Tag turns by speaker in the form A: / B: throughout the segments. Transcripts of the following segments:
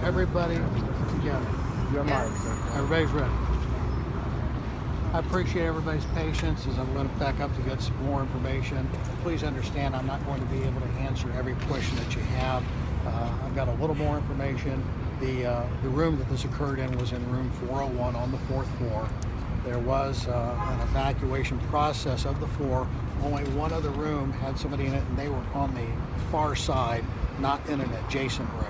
A: Everybody together. Your mic. Everybody's ready. I appreciate everybody's patience as I'm going to back up to get some more information. Please understand I'm not going to be able to answer every question that you have. I've got a little more information. The room that this occurred in was in room 401 on the 4th floor. There was an evacuation process of the floor. Only one other room had somebody in it, and they were on the far side, not in an adjacent room.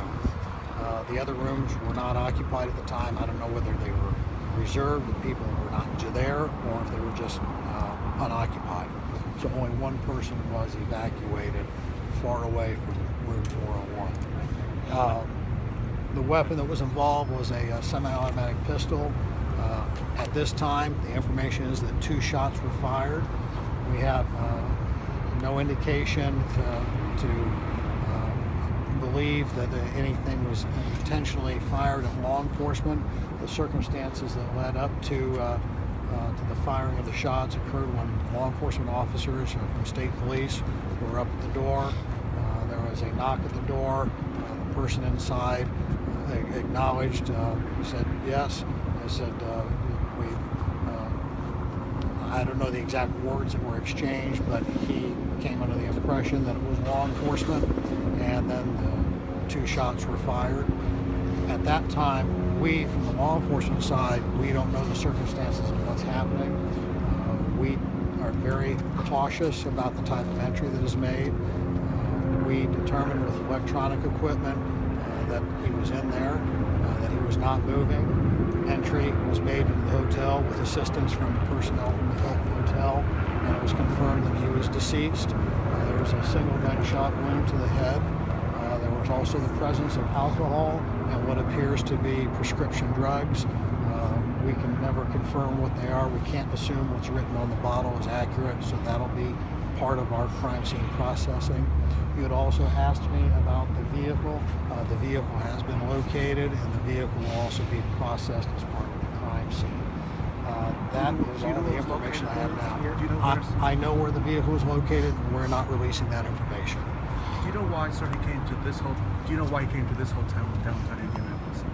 A: The other rooms were not occupied at the time. I don't know whether they were reserved, the people were not there, or if they were just unoccupied. So only one person was evacuated far away from room 401. The weapon that was involved was a semi-automatic pistol. At this time, the information is that 2 shots were fired. We have no indication to believe that anything was intentionally fired at law enforcement. The circumstances that led up to the firing of the shots occurred when law enforcement officers from state police were up at the door. There was a knock at the door. The person inside acknowledged, said yes. I said, I don't know the exact words that were exchanged, but he came under the impression that it was law enforcement, and then the 2 shots were fired. At that time, we, from the law enforcement side, we don't know the circumstances of what's happening. We are very cautious about the type of entry that is made. We determined with electronic equipment that he was in there, that he was not moving. Entry was made into the hotel with assistance from personnel from the Hilton Hotel, and it was confirmed that he was deceased. There was a single gunshot wound to the head. There was also the presence of alcohol and what appears to be prescription drugs. We can never confirm what they are. We can't assume what's written on the bottle is accurate, so that'll be part of our crime scene processing. You had also asked me about the vehicle. The vehicle has been located, and the vehicle will also be processed as part of the crime scene. That is all the information I have now. I know where the vehicle is located, and we're not releasing that information.
B: Do you know why, sir, he came to this hotel? Do you know why he came to this hotel in downtown Indianapolis?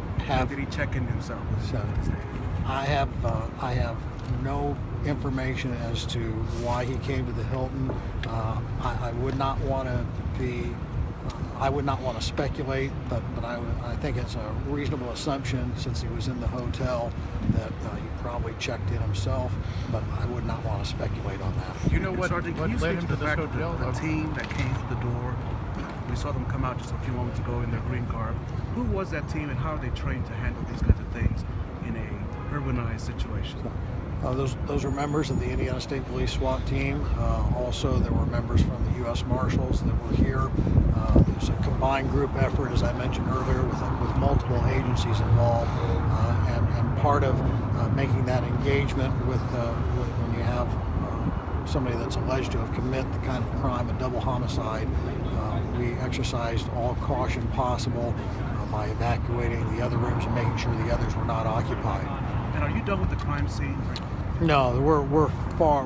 B: Did he check in himself?
A: I have no information as to why he came to the Hilton. I would not want to speculate, but I think it's a reasonable assumption, since he was in the hotel, that he probably checked in himself, but I would not want to speculate on that.
B: You know what, Sergeant, can you speak to the fact that the team that came to the door, we saw them come out just a few moments ago in their green garb. Who was that team, and how are they trained to handle these kinds of things in a urbanized situation?
A: Those are members of the Indiana State Police SWAT team. Also, there were members from the U.S. Marshals that were here. There's a combined group effort, as I mentioned earlier, with multiple agencies involved, and part of making that engagement with when you have somebody that's alleged to have committed the kind of crime, a double homicide, we exercised all caution possible by evacuating the other rooms and making sure the others were not occupied.
B: And are you done with the crime scene?
A: No,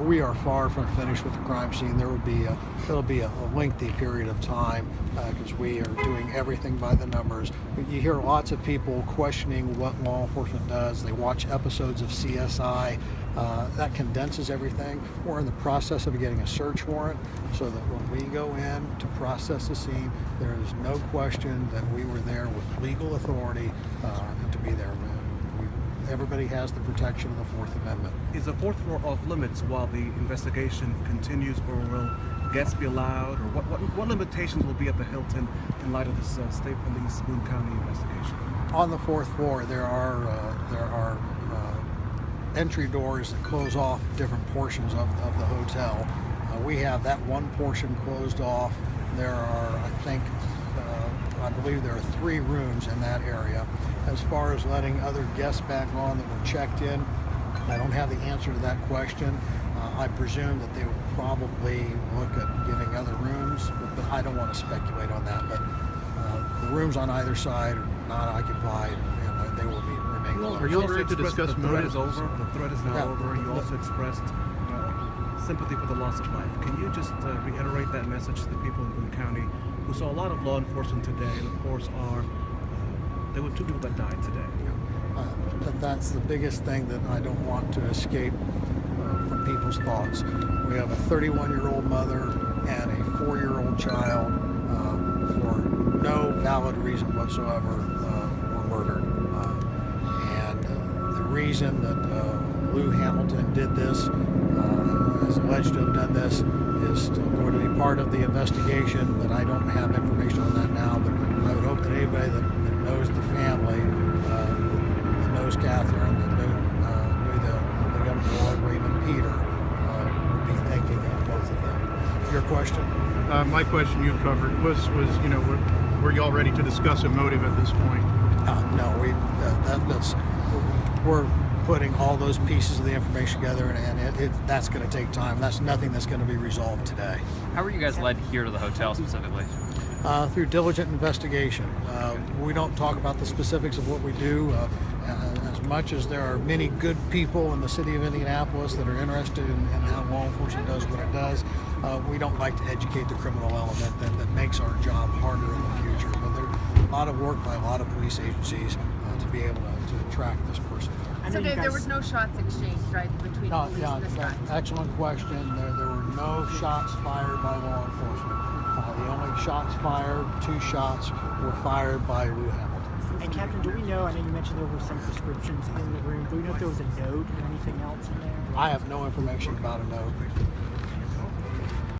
A: we are far from finished with the crime scene. It'll be a lengthy period of time because we are doing everything by the numbers. You hear lots of people questioning what law enforcement does. They watch episodes of CSI. That condenses everything. We're in the process of getting a search warrant so that when we go in to process the scene, there is no question that we were there with legal authority to be there. Everybody has the protection of the Fourth Amendment.
B: Is the 4th floor off limits while the investigation continues, or will guests be allowed, or what limitations will be at the Hilton in light of this State Police Boone County investigation?
A: On the 4th floor, there are entry doors that close off different portions of the hotel. We have that one portion closed off. There are, I believe there are 3 rooms in that area. As far as letting other guests back on that were checked in, I don't have the answer to that question. I presume that they will probably look at giving other rooms, but I don't want to speculate on that. But the rooms on either side are not occupied, and they will remain closed.
B: Are you also to discuss the threat is over? The threat is now over. You also expressed sympathy for the loss of life. Can you just reiterate that message to the people in Boone County who saw a lot of law enforcement today, and of course are There were 2 people that died today.
A: But that's the biggest thing that I don't want to escape from people's thoughts. We have a 31-year-old mother and a 4-year-old child for no valid reason whatsoever were murdered. And the reason that Lou Hamilton did this, is alleged to have done this, is still going to be part of the investigation, but I don't have information on that now. But I would hope that anybody that knows the family, that knows Catherine, that knew the young boy, Raymond Peter, would be thinking of both of them. Your question?
C: My question you covered was were you all ready to discuss a motive at this point?
A: No, we're putting all those pieces of the information together, and that's going to take time. That's nothing that's going to be resolved today.
D: How were you guys led here to the hotel specifically?
A: Through diligent investigation. We don't talk about the specifics of what we do. As much as there are many good people in the city of Indianapolis that are interested in how law enforcement does what it does, we don't like to educate the criminal element that makes our job harder in the future. But there's a lot of work by a lot of police agencies to be able to track this person.
E: So Dave, there was no shots exchanged, right, between police and this guy?
A: Excellent question. There were no shots fired by law enforcement. The only shots fired, 2 shots, were fired by Lou Hamilton.
F: And Captain, do we know, I know you mentioned there were some prescriptions in the room, do we know if there was a note or anything else in there?
A: I have no information about a note.